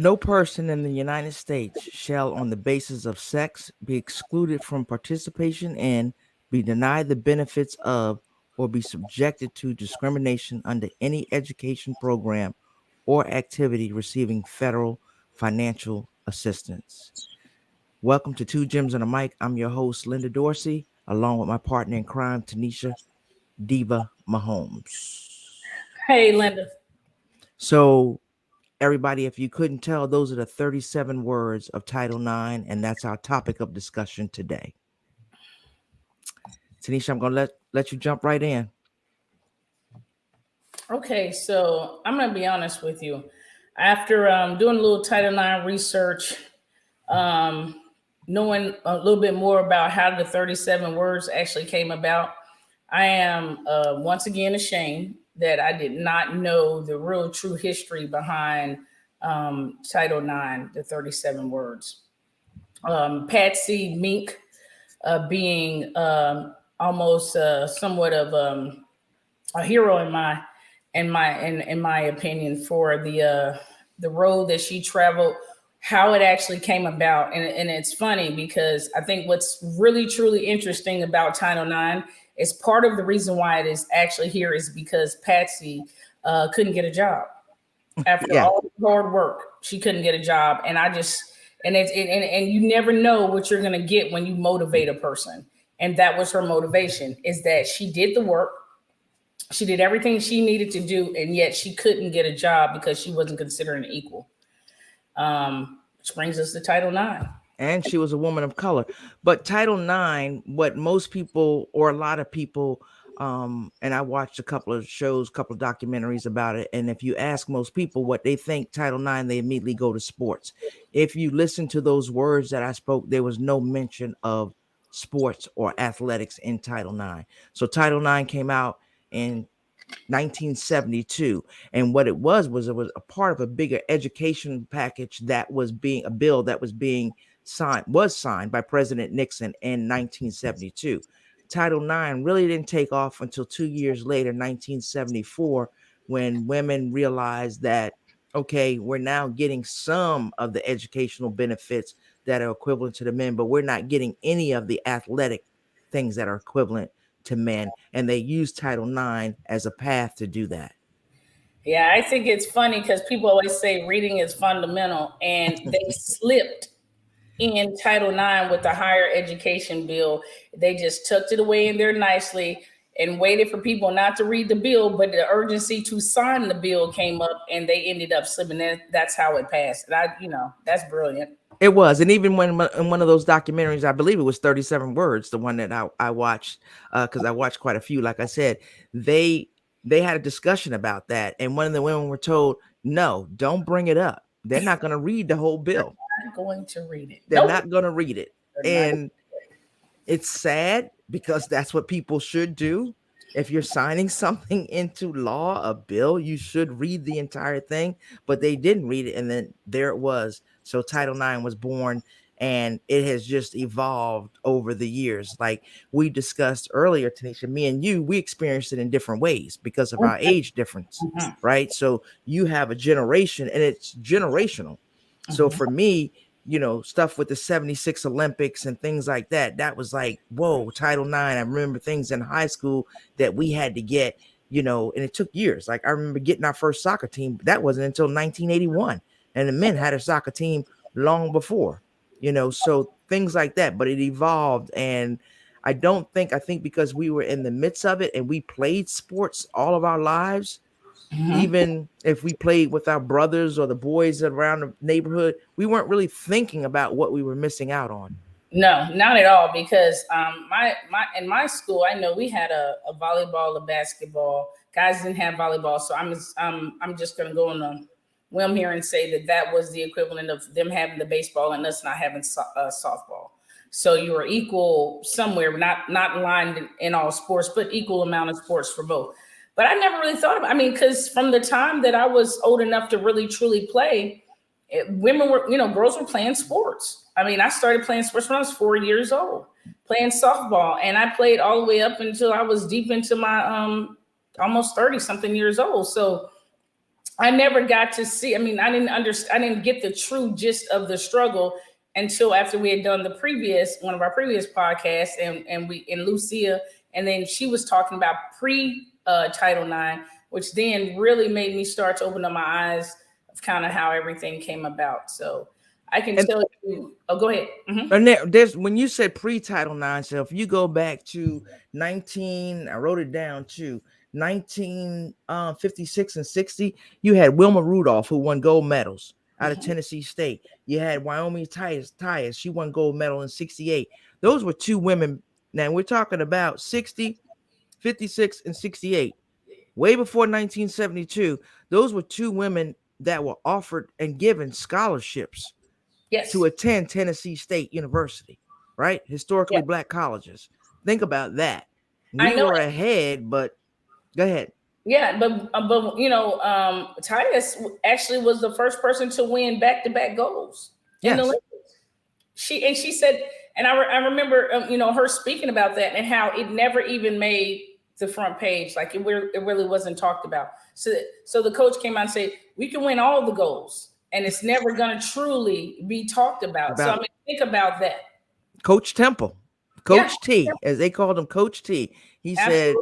No person in the United States shall, on the basis of sex, be excluded from participation in, be denied the benefits of, or be subjected to discrimination under any education program or activity receiving federal financial assistance. Welcome to Two Gems and a Mic. I'm your host, Linda Dorsey, along with my partner in crime, Tanisha Diva Mahomes. Hey, Linda. So, everybody, if you couldn't tell, those are the 37 words of Title IX, and that's our topic of discussion today. Tanisha, I'm going to let you jump right in. Okay, so I'm going to be honest with you. After doing a little Title IX research, knowing a little bit more about how the 37 words actually came about, I am once again ashamed that I did not know the real true history behind Title IX, the 37 words. Patsy, Mink, being almost somewhat of a hero in my opinion for the road that she traveled, how it actually came about. And it's funny because I think what's really truly interesting about Title IX is part of the reason why it is actually here is because Patsy couldn't get a job after Yeah. all the hard work. She couldn't get a job, and and you never know what you're going to get when you motivate a person. And that was her motivation, is that she did the work, she did everything she needed to do, and yet she couldn't get a job because she wasn't considered an equal. Which brings us to Title IX. And she was a woman of color. But Title IX, what most people or a lot of people, and I watched a couple of shows, a couple of documentaries about it. And if you ask most people what they think Title IX, they immediately go to sports. If you listen to those words that I spoke, there was no mention of sports or athletics in Title IX. So Title IX came out in 1972, and what it was it was a part of a bigger education package that was being a bill that was signed by President Nixon in 1972. Title IX really didn't take off until 2 years later, 1974, when women realized that, okay, we're now getting some of the educational benefits that are equivalent to the men, but we're not getting any of the athletic things that are equivalent to men, and they use Title IX as a path to do that. Yeah, I think it's funny because people always say reading is fundamental, and they slipped in Title IX with the higher education bill. They just tucked it away in there nicely and waited for people not to read the bill, but the urgency to sign the bill came up, and they ended up slipping. That's how it passed. That's brilliant. It was, and even when in one of those documentaries, I believe it was 37 words, the one that I watched, because I watched quite a few. Like I said, they had a discussion about that, and one of the women were told, "No, don't bring it up. They're not going to read the whole bill. I'm going to read it. They're Nope. not going to read it." And it's sad because that's what people should do. If you're signing something into law, a bill, you should read the entire thing, but they didn't read it. And then there it was. So Title IX was born, and it has just evolved over the years. Like we discussed earlier, Tanisha, me and you, we experienced it in different ways because of our age difference, right? So you have a generation, and it's generational. So for me, stuff with the 76 Olympics and things like that, that was like, whoa, Title IX. I remember things in high school that we had to get, and it took years. Like I remember getting our first soccer team. That wasn't until 1981. And the men had a soccer team long before, so things like that. But it evolved. And I think because we were in the midst of it and we played sports all of our lives, even if we played with our brothers or the boys around the neighborhood, we weren't really thinking about what we were missing out on. No, not at all. Because my in my school, I know we had a volleyball, a basketball. Guys didn't have volleyball, so I'm just going to go on a whim here and say that was the equivalent of them having the baseball and us not having softball. So you were equal somewhere, not aligned in all sports, but equal amount of sports for both. But I never really thought about. I mean, because from the time that I was old enough to really truly play, women were, girls were playing sports. I mean, I started playing sports when I was 4 years old, playing softball, and I played all the way up until I was deep into my almost 30 something years old. So I never got to see. I mean, I didn't understand. I didn't get the true gist of the struggle until after we had done the previous one of our previous podcasts, and we and Lucia, and then she was talking about pre Title IX, which then really made me start to open up my eyes of kind of how everything came about. So I can And tell you. Oh, go ahead. there's when you said pre-Title IX, so if you go back to 19, I wrote it down too, 1956 and 60, you had Wilma Rudolph, who won gold medals out of Mhm. Tennessee State. You had Wyoming Tyus, she won gold medal in 68. Those were two women. Now we're talking about 60, 56, and 68. Way before 1972, those were two women that were offered and given scholarships to Yes. attend Tennessee State University, right? Yeah. Historically black colleges. Think about that. I We know. were ahead, but go ahead. Yeah, but Titus actually was the first person to win back to back goals in the Yes. Olympics. She said, and I remember her speaking about that and how it never even made the front page. Like it really wasn't talked about. So the coach came out and said we can win all the goals, and it's never going to truly be talked about. So I About mean, think about that. Coach Temple, Yeah, Coach T, as they called him, Coach T. He said,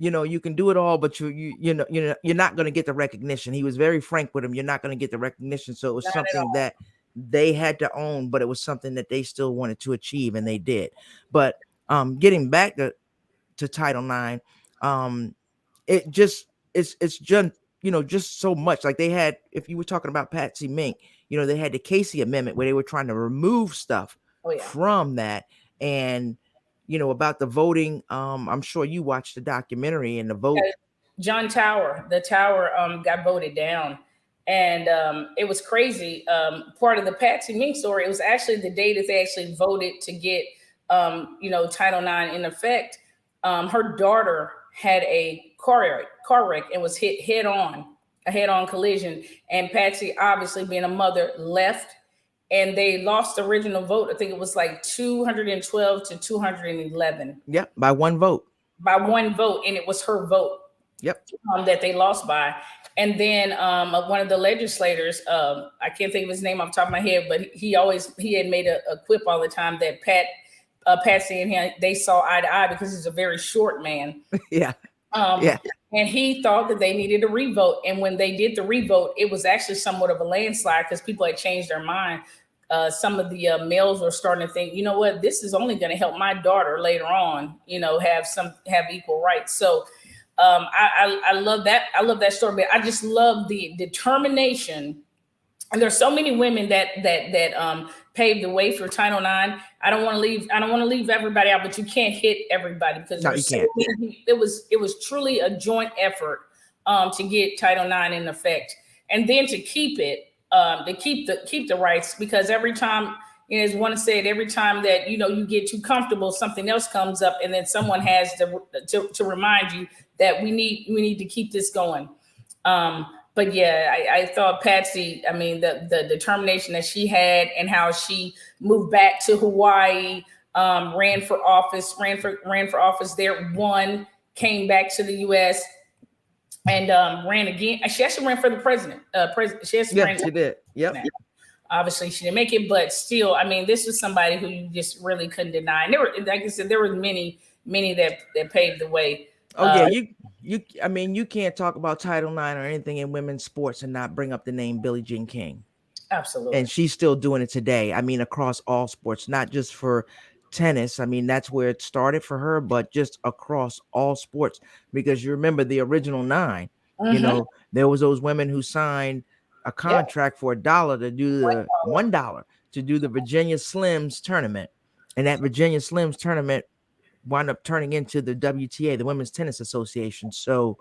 absolutely. you can do it all, but you're not going to get the recognition. He was very frank with him. You're not going to get the recognition. So it was Not at something all. that they had to own, but it was something that they still wanted to achieve, and they did. But getting back to Title IX, um, it just it's just just so much. Like they had, if you were talking about Patsy Mink, they had the Casey Amendment where they were trying to remove stuff Oh yeah. from that, and about the voting. I'm sure you watched the documentary and the vote. John Tower, the tower got voted down. And it was crazy. Part of the Patsy Mink story, it was actually the day that they actually voted to get, Title IX in effect. Her daughter had a car wreck and was hit a head on collision. And Patsy, obviously being a mother, left and they lost the original vote. I think it was like 212 to 211 Yep, by one vote. by one vote. And it was her vote Yep. that they lost by. And then one of the legislators, I can't think of his name off the top of my head, but he had made a quip all the time that Patsy and him, they saw eye to eye because he's a very short man. Yeah. Um, Yeah. and he thought that they needed a revote. And when they did the revote, it was actually somewhat of a landslide because people had changed their mind. Some of the males were starting to think, you know what, this is only going to help my daughter later on, have equal rights. So I love that. I love that story, but I just love the determination. And there's so many women that paved the way for Title IX. I don't want to leave everybody out, but you can't hit everybody because No, you there's so can't. many. It was truly a joint effort to get Title IX in effect, and then to keep it, to keep the rights, because every time, as one said, every time that you get too comfortable, something else comes up, and then someone has to remind you that we need to keep this going. But yeah, I thought Patsy, I mean, the determination that she had and how she moved back to Hawaii, ran for office there, won, came back to the U.S. and ran again. She actually ran for the president. She actually Yeah, ran. she did. Yep. Obviously, she didn't make it, but still, I mean, this was somebody who you just really couldn't deny. And there were, like I said, there were many that paved the way. Oh yeah, I mean, you can't talk about Title IX or anything in women's sports and not bring up the name Billie Jean King. Absolutely. And she's still doing it today. I mean, across all sports, not just for tennis. I mean, that's where it started for her, but just across all sports. Because you remember the original nine, Mm-hmm. there was those women who signed a Yeah. contract for $1 to do the $1 to do the Virginia Slims tournament. And that Virginia Slims tournament wound up turning into the WTA, the Women's Tennis Association. So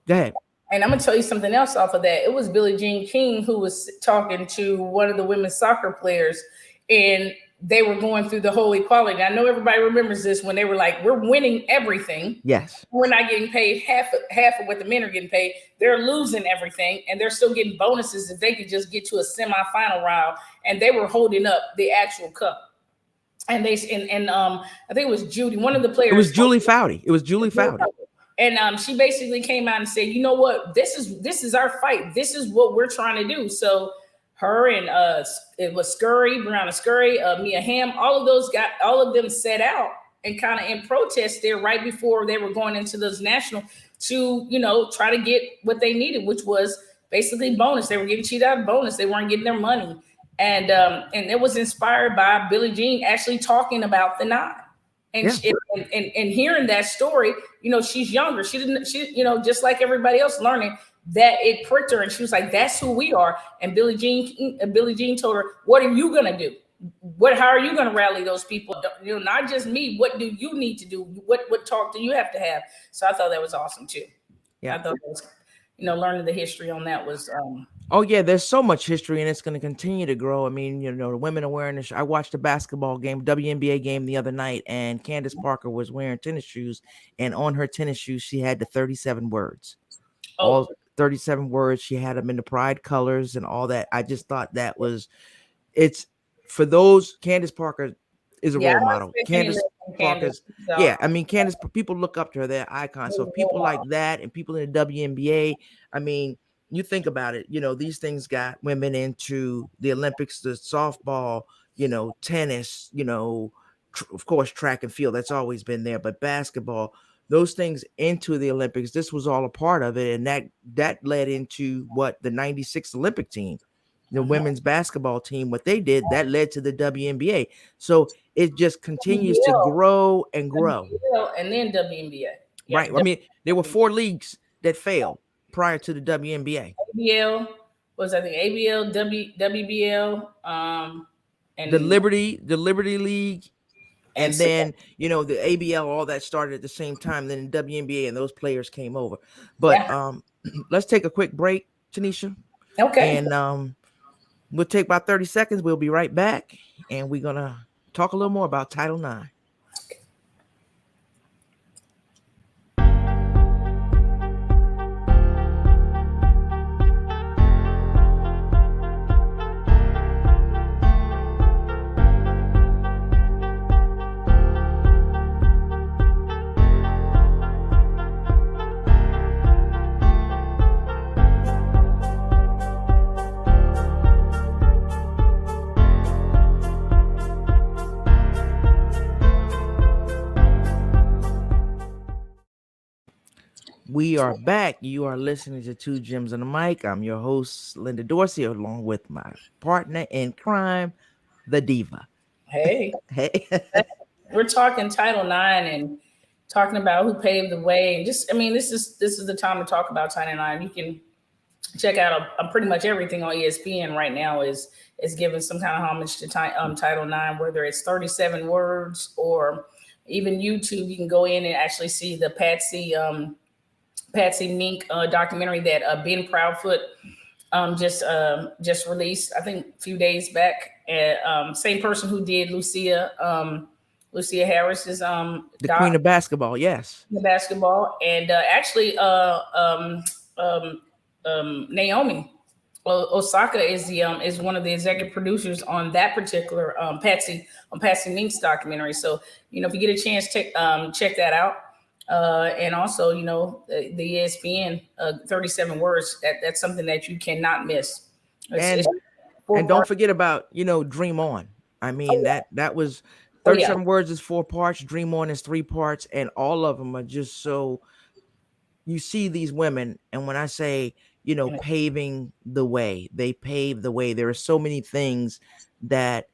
go ahead. And I'm gonna tell you something else off of that. It was Billie Jean King who was talking to one of the women's soccer players, and they were going through the whole equality. I know everybody remembers this when they were like, "We're winning everything. Yes. We're not getting paid half of what the men are getting paid. They're losing everything, and they're still getting bonuses if they could just get to a semifinal round." And they were holding up the actual cup. And I think it was Judy, one of the It players. was Julie Foudy. It was Julie Foudy. and she basically came out and said, you know what, this is our fight. This is what we're trying to do. So her and it was Scurry, Brianna Scurry, Mia Hamm, all of them set out and kind of in protest there right before they were going into those national to, try to get what they needed, which was basically bonus. They were getting cheated out of bonus. They weren't getting their money. And it was inspired by Billie Jean actually talking about the nine. And, Yeah. she, and hearing that story, she's younger. She didn't, just like everybody else learning that, it pricked her, and she was like, "That's who we are." And Billie Jean told her, "What are you gonna do? How are you gonna rally those people? Not just me. What do you need to do? What talk do you have to have?" So I thought that was awesome too. I Yeah. thought that was, learning the history on that was Oh yeah, there's so much history, and it's going to continue to grow. I mean, the women are wearing. I watched a basketball game, WNBA game the other night, and Candace Parker was wearing tennis shoes, and on her tennis shoes she had the 37 words, oh all 37 words. She had them in the pride colors and all that. I just thought that was it's for those. Candace Parker is a yeah. I role don't model. expect any less Candace from Candace. Parker's, So yeah. I mean, Candace, people look up to her. They're icons. So people like that and people in the WNBA. I mean, you think about it. These things got women into the Olympics, the softball, tennis, of course, track and field. That's always been there, but basketball. Those things into the Olympics. This was all a part of it, and that led into what the '96 Olympic team, the women's basketball team, what they did, that led to the WNBA. So it just continues to WBL, grow and grow. and then WNBA. Right. Yep. I mean, there were 4 leagues that failed prior to the WNBA. ABL was, I think, ABL, WBL, The and Liberty League, and and then the ABL, all that started at the same time. Then the WNBA and those players came over. But yeah. let's take a quick break, Tanisha, Okay. and we'll take about 30 seconds. We'll be right back, and we're gonna talk a little more about Title IX. We are back. You are listening to Two Gems on the Mic. I'm your host, Linda Dorsey, along with my partner in crime, the Diva. Hey, Hey. we're talking Title IX and talking about who paved the way, and just, I mean, this is the time to talk about Title IX. You can check out pretty much everything on ESPN right now is giving some kind of homage to Title IX, whether it's 37 words or even YouTube. You can go in and actually see the Patsy Mink documentary that Ben Proudfoot just released, I think a few days back. Same person who did Lucia Harris's The Queen of Basketball, yes. the basketball, and actually Naomi Osaka is one of the executive producers on that particular Patsy Mink's documentary. So if you get a chance, check that out. And also, the ESPN 37 words. That's something that you cannot miss. And It's and don't forget about Dream On. I mean, that was oh yeah, 37 words is 4 parts. Dream On is 3 parts, and all of them are just so. You see these women, and when I say paving the way, they pave the way. There are so many things that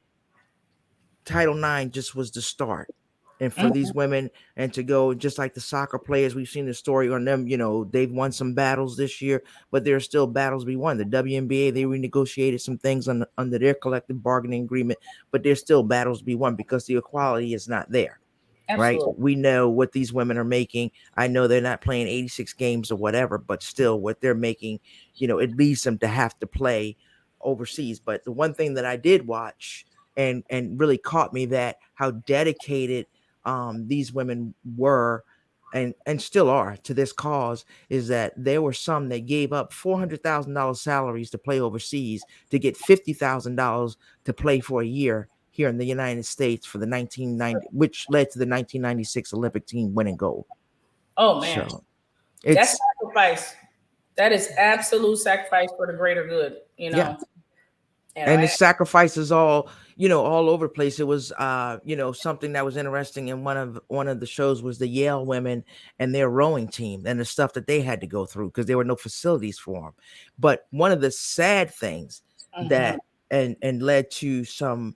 Title IX just was the start. And for these women, and to go just like the soccer players, we've seen the story on them. They've won some battles this year, but there are still battles to be won. The WNBA, they renegotiated some things under their collective bargaining agreement, but there's still battles to be won because the equality is not there. Right? absolutely. We know what these women are making. I know they're not playing 86 games or whatever, but still what they're making, it leads them to have to play overseas. But the one thing that I did watch and really caught me, that how dedicated these women were and still are to this cause, is that there were some that gave up $400,000 salaries to play overseas to get $50,000 to play for a year here in the United States for the 1990, which led to the 1996 Olympic team winning gold. Oh man, So That's It's sacrifice. That is absolute sacrifice for the greater good, you yeah. know. And And the I sacrifices all, all over the place. It was something that was interesting in one of the shows was the Yale women and their rowing team and the stuff that they had to go through because there were no facilities for them. But one of the sad things mhm. that and led to some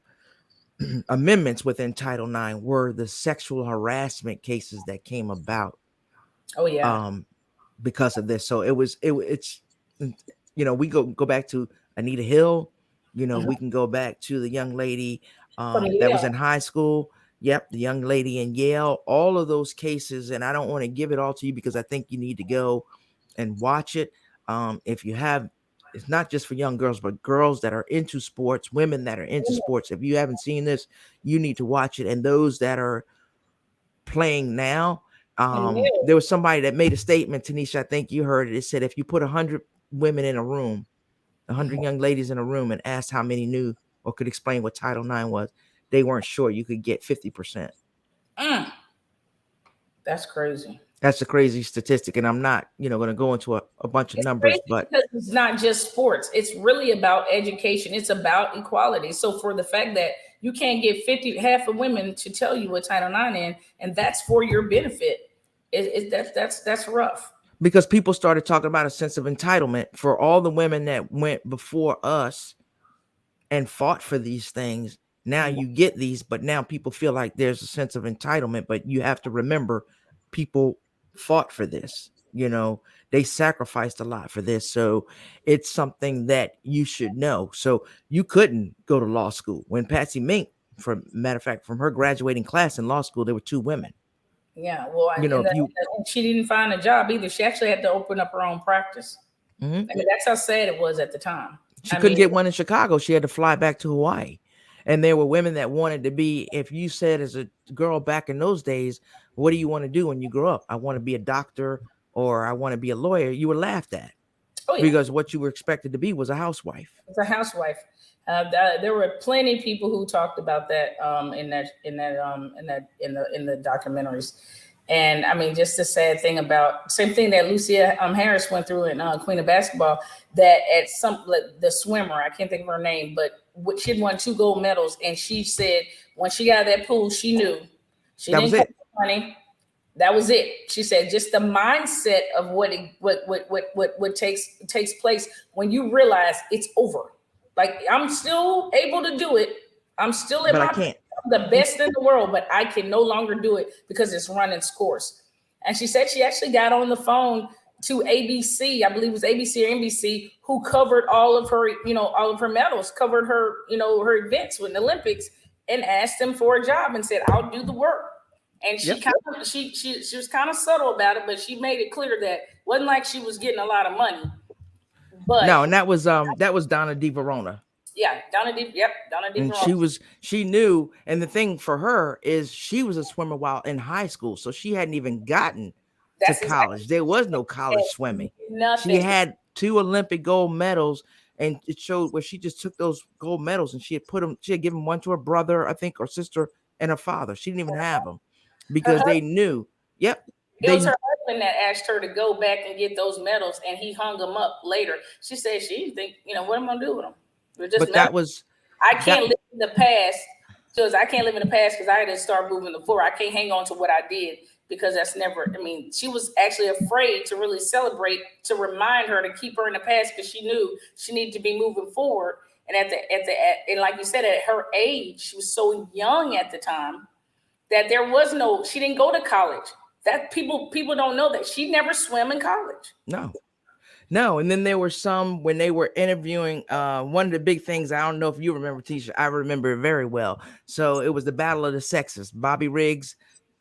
amendments within Title IX were the sexual harassment cases that came about Oh yeah. um because of this. So it's we go back to Anita Hill. Mhm. We can go back to the young lady From that was Yale. in high school. Yep, the young lady in Yale. All of those cases, and I don't want to give it all to you because I think you need to go and watch it. If you have, it's not just for young girls, but girls that are into sports, women that are into sports. If you haven't seen this, you need to watch it. And those that are playing now. From There Yale. was somebody that made a statement, Tanisha. I think you heard it. It said if you put 100 women in a room, 100 young ladies in a room, and asked how many knew or could explain what Title IX was, they weren't sure. You could get 50%. Mm, that's crazy. That's a crazy statistic, and I'm not, going to go into a bunch of It's numbers, crazy but because it's not just sports. It's really about education. It's about equality. So for the fact that you can't get 50 half of women to tell you what Title IX in, and that's for your benefit, that's rough. because people started talking about a sense of entitlement for all the women that went before us and fought for these things. Now Mm, you get these, but now people feel like there's a sense of entitlement. But you have to remember, people fought for this. They sacrificed a lot for this. So it's something that you should know. So you couldn't go to law school. When Patsy Mink, from matter of fact, from her graduating class in law school, there were two women. yeah. Well, If you and she didn't find a job either. She actually had to open up her own practice. Mhm. I mean, that's how sad it was at the time. She I couldn't mean, get one in Chicago. She had to fly back to Hawaii. And there were women that wanted to be, if you said as a girl back in those days, what do you want to do when you grow up? I want to be a doctor or I want to be a lawyer. You were laughed at oh yeah. because what you were expected to be was a housewife. It's a housewife. There were plenty of people who talked about that in the documentaries, and I mean, just the sad thing about same thing that Lucia Harris went through in Queen of Basketball. That at some like, the swimmer, I can't think of her name, but she had won 2 gold medals, and she said when she got out of that pool, she knew she That was didn't come it. for money. That was it. She said just the mindset of what takes place when you realize it's over. Like I'm still able to do it. I'm still at But I my can't. I'm the best in the world, but I can no longer do it because it's run its course. And she said she actually got on the phone to ABC, I believe it was ABC or NBC, who covered all of her, all of her medals, covered her, her events with the Olympics, and asked them for a job and said, "I'll do the work." And she Yep. kind of she was kind of subtle about it, but she made it clear that it wasn't like she was getting a lot of money. But No, and that was Donna Di Verona. yeah, Donna D. Yep, Donna D. And she knew, and the thing for her is she was a swimmer while in high school, so she hadn't even gotten to That's exactly college. There was no college it. swimming. She Nothing. had 2 Olympic gold medals, and it showed where she just took those gold medals and she had put them. She had given one to her brother, I think, or sister, and her father. She didn't even have them Her because they husband, knew. Yep, it was they. her husband that asked her to go back and get those medals, and he hung them up later. She said she didn't think, what am I gonna do with them? They're just But medals. that was I that. can't live in the past because I can't live in the past because I had to start moving the floor. I can't hang on to what I did because that's never. I mean, she was actually afraid to really celebrate to remind her to keep her in the past because she knew she needed to be moving forward. And and like you said, at her age, she was so young at the time that she didn't go to college. That people don't know that she never swam in college. No, no, and then there were some when they were interviewing. One of the big things, I don't know if you remember, Tisha. I remember it very well. So it was the battle of the sexes: Bobby Riggs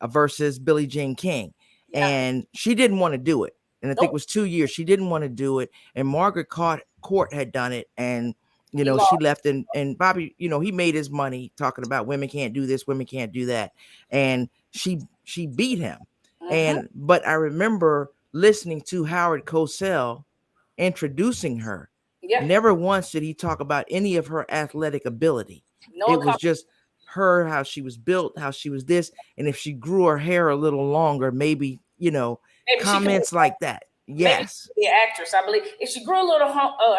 versus Billie Jean King, Yeah, and she didn't want to do it. And I think it nope. was 2 years. She didn't want to do it, and Margaret Court had done it, and He she lost. left, and Bobby, he made his money talking about women can't do this, women can't do that, and she beat him. Mm-hmm. And but I remember listening to Howard Cosell introducing her. Yeah, Never once did he talk about any of her athletic ability. no It was account. just her, how she was built, how she was this, and if she grew her hair a little longer, maybe. maybe she could be, comments like that. maybe she Yes, could be an actress. I believe if she grew a little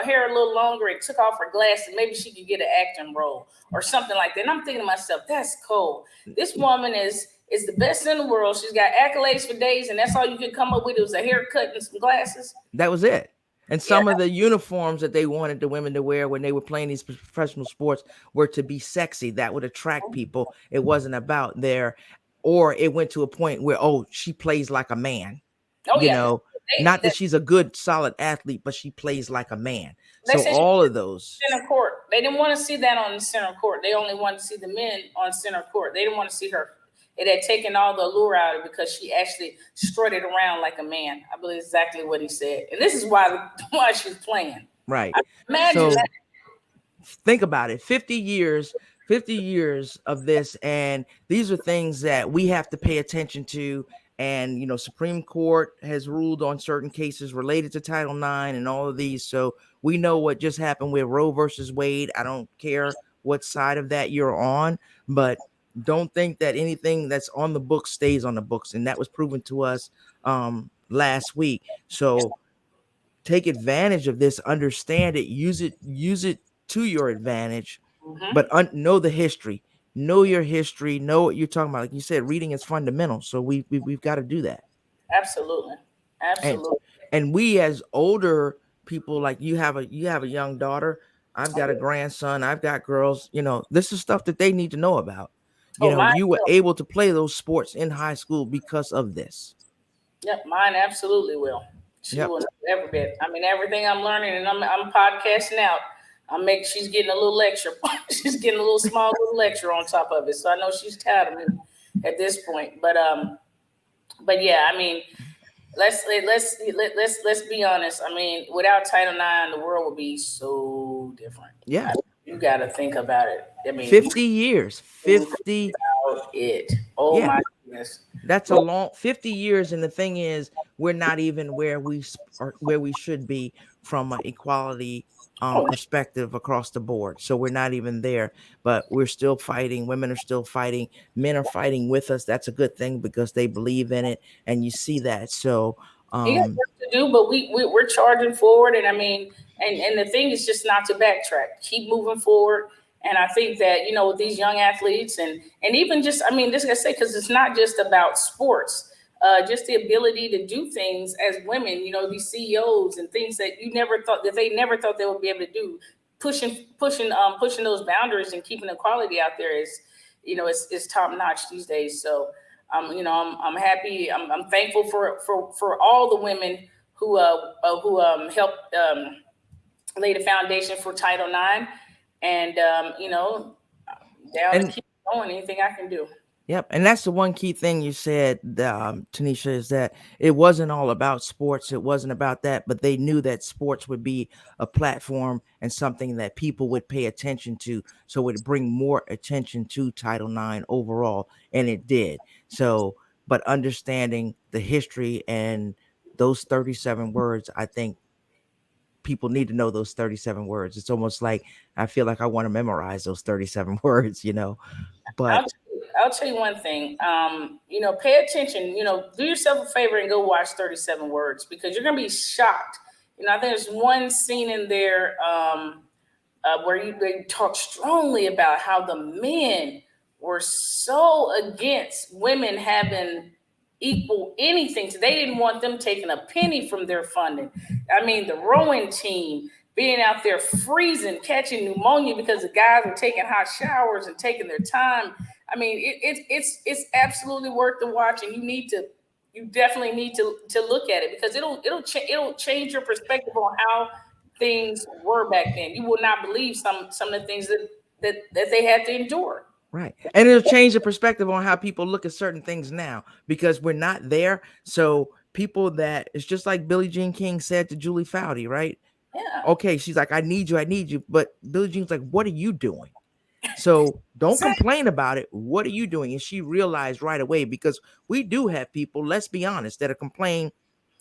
hair a little longer and took off her glasses, maybe she could get an acting role or something like that. And I'm thinking to myself, that's cool. This woman is the best in the world. She's got accolades for days, and that's all you could come up with was a haircut and some glasses. that was it. And Yeah. some of the uniforms that they wanted the women to wear when they were playing these professional sports were to be sexy. That would attract people. It wasn't about their, or it went to a point where, oh, she plays like a man, Oh you yeah. know, not that she's a good, solid athlete, but she plays like a man. They So said she all of those, center court. They didn't want to see that on the center court. They only wanted to see the men on center court. They didn't want to see her. It had taken all the allure out of it because she actually strutted around like a man. I believe exactly what he said, and this is why she's playing. right. Imagine So that. think about it, 50 years of this, and these are things that we have to pay attention to. And Supreme Court has ruled on certain cases related to Title IX and all of these, so we know what just happened with Roe versus Wade. I don't care what side of that you're on, but don't think that anything that's on the books stays on the books, and that was proven to us last week. So take advantage of this, understand it, use it to your advantage, Hmm. but know the history, know your history, know what you're talking about. Like you said, reading is fundamental, so we've got to do that. Absolutely, and absolutely. and we as older people, like you have a young daughter, I've got a grandson, I've got girls, this is stuff that they need to know about. Oh, mine You were will. able to play those sports in high school because of this. Yep, mine absolutely will. She Yep. will every bit. I mean, everything I'm learning, and I'm podcasting out. She's getting a little lecture. She's getting a little small little lecture on top of it. So I know she's tired of me at this point. But yeah, I mean, let's be honest. I mean, without Title IX, the world would be so different. Yeah. You got to think about it. I mean, you 50 years, think 50. about it. Oh Yeah, my goodness. that's a long 50 years. And the thing is, we're not even where are, where we should be from an equality Oh, perspective across the board. So we're not even there, but we're still fighting. Women are still fighting. Men are fighting with us. That's a good thing because they believe in it, and you see that. So you got um work to do, but we're charging forward, and I mean, and the thing is just not to backtrack, keep moving forward. And I think that with these young athletes, and even just I mean, this I say because it's not just about sports, just the ability to do things as women, these CEOs and things that you never thought that they never thought they would be able to do, pushing those boundaries and keeping equality out there is, it's top notch these days. So I'm happy. I'm thankful for all the women who helped lay the foundation for Title IX, and down to and keep going. Anything I can do. Yep, and that's the one key thing you said, Tanisha, is that it wasn't all about sports. It wasn't about that, but they knew that sports would be a platform and something that people would pay attention to, so it would bring more attention to Title IX overall, and it did. So, but understanding the history and those 37 words, I think people need to know those 37 words. It's almost like I feel like I want to memorize those 37 words. I'll But I'll tell you one thing. Pay attention. Do yourself a favor and go watch 37 Words because you're gonna be shocked. I think there's one scene in there where they talk strongly about how the men were so against women having equal anything. So they didn't want them taking a penny from their funding. I mean, the rowing team being out there freezing, catching pneumonia because the guys are taking hot showers and taking their time. I mean, it's absolutely worth the watch, and you definitely need to look at it because it'll change your perspective on how things were back then. You will not believe some of the things that they had to endure. right. And it'll change the perspective on how people look at certain things now because we're not there. So people that it's just like Billie Jean King said to Julie Foudy, right? Yeah, Okay, she's like, I need you, I need you. But Billie Jean's like, what are you doing? So don't exactly. complain about it. What are you doing? And she realized right away because we do have people, let's be honest, that are complaining.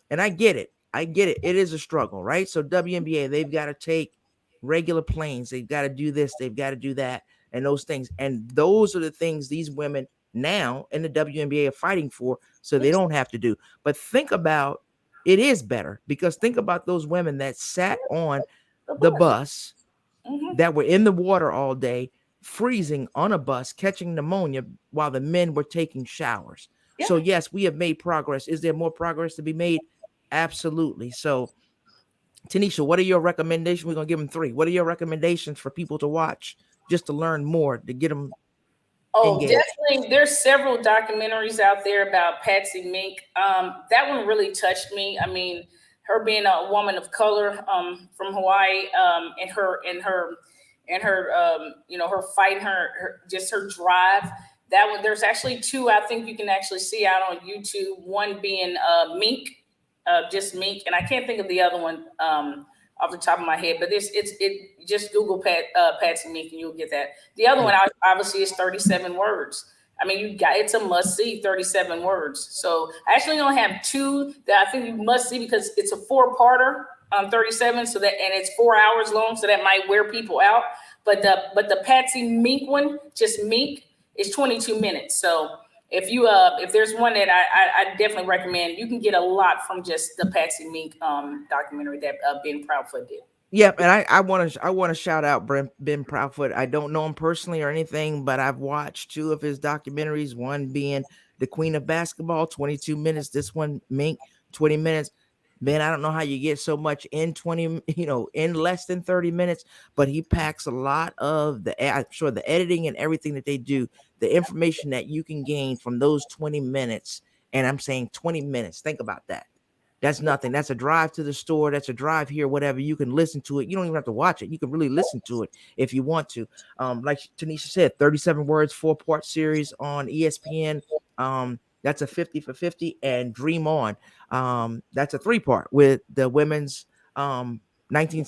And I get it. I get it. It is a struggle, right? So WNBA, they've got to take regular planes. They've got to do this. They've got to do that, and those things. And those are the things these women now in the WNBA are fighting for, so they don't have to do. But think about, it is better, because think about those women that sat on The the bus. bus, Hmm. that were in the water all day, freezing on a bus, catching pneumonia while the men were taking showers. Yeah. So yes, we have made progress. Is there more progress to be made? Absolutely. So Tanisha, what are your recommendations? We're gonna give them three. What are your recommendations for people to watch, just to learn more, to get them Oh, engaged? definitely. There's several documentaries out there about Patsy Mink. That one really touched me. I mean, her being a woman of color from Hawaii, and her, her fighting her just her drive. That one, there's actually two. I think you can actually see out on YouTube. One being Mink, just Mink, and I can't think of the other one off the top of my head. But it just Google Patsy Mink and you'll get that. The other one Yep. obviously is 37 words. I mean, you got it's a must see 37 words. So I actually only have two that I think you must see because it's a four-parter 37, so that and it's 4 hours long, so that might wear people out. But the Patsy Mink one, just Mink, is 22 minutes. So if there's one that I definitely recommend, you can get a lot from just the Patsy Mink documentary that Ben Proudfoot did. Yep, and I want to shout out Ben Proudfoot. I don't know him personally or anything, but I've watched two of his documentaries. One being The Queen of Basketball, 22 minutes. This one, Mink, 20 minutes. Ben, I don't know how you get so much in 20, in less than 30 minutes, but he packs a lot of I'm sure the editing and everything that they do, the information that you can gain from those 20 minutes. And I'm saying 20 minutes. Think about that. That's nothing. That's a drive to the store. That's a drive here, whatever. You can listen to it. You don't even have to watch it. You can really listen to it if you want to. Like Tanisha said, 37 words, 4-part series on ESPN. That's a 50 for 50, and Dream On. That's a 3-part with the women's 19,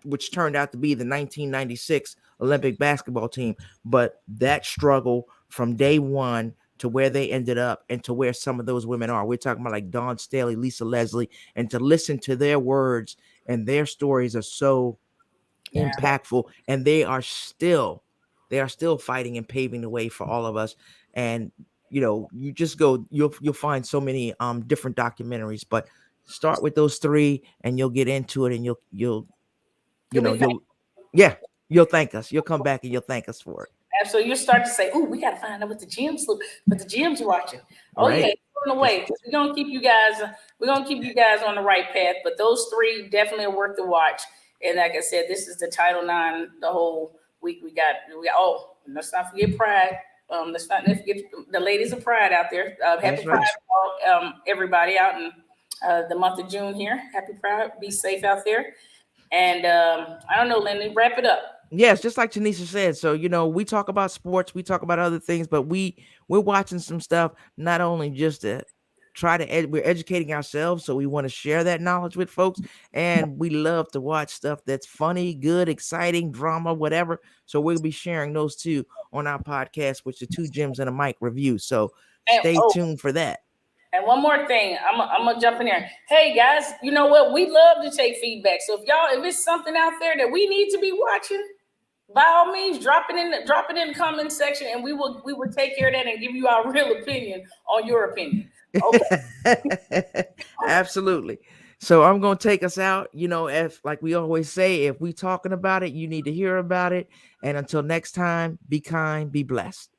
which turned out to be the 1996 Olympic basketball team. But that struggle from day one to where they ended up and to where some of those women are. We're talking about like Dawn Staley, Lisa Leslie, and to listen to their words and their stories are so Yeah. impactful, and they are still fighting and paving the way for all of us. And you just go, you'll find so many different documentaries, but start with those three and you'll get into it, and you'll you You'll know be you'll yeah, you'll thank us. You'll come back and you'll thank us for it. so you start to say, "Ooh, we got to find out what the gym's watching." Oh yeah, Right. on the Just way. We're gonna keep you guys. We're gonna keep you guys on the right path. But those three definitely are worth the watch. And like I said, this is the Title IX. The whole week we got. Oh, let's not forget Pride. Let's not forget the ladies of Pride out there. Happy that's Pride, right. everybody out in the month of June here. Happy Pride. Be safe out there. And I don't know, Lindy. Wrap it up. Yes, just like Tanisha said. So, we talk about sports, we talk about other things, but we're watching some stuff not only just to we're educating ourselves, so we want to share that knowledge with folks, and we love to watch stuff that's funny, good, exciting, drama, whatever. So we'll be sharing those too on our podcast, which is Two Gems and a Mic review. So And stay oh, tuned for that. And one more thing, I'm gonna jump in there. Hey guys, you know what? We love to take feedback. So if it's something out there that we need to be watching, by all means, drop it in the comment section, and we will take care of that and give you our real opinion on your opinion. Okay. Absolutely. So I'm going to take us out. If, like we always say, if we talking about it, you need to hear about it. And until next time, be kind, be blessed.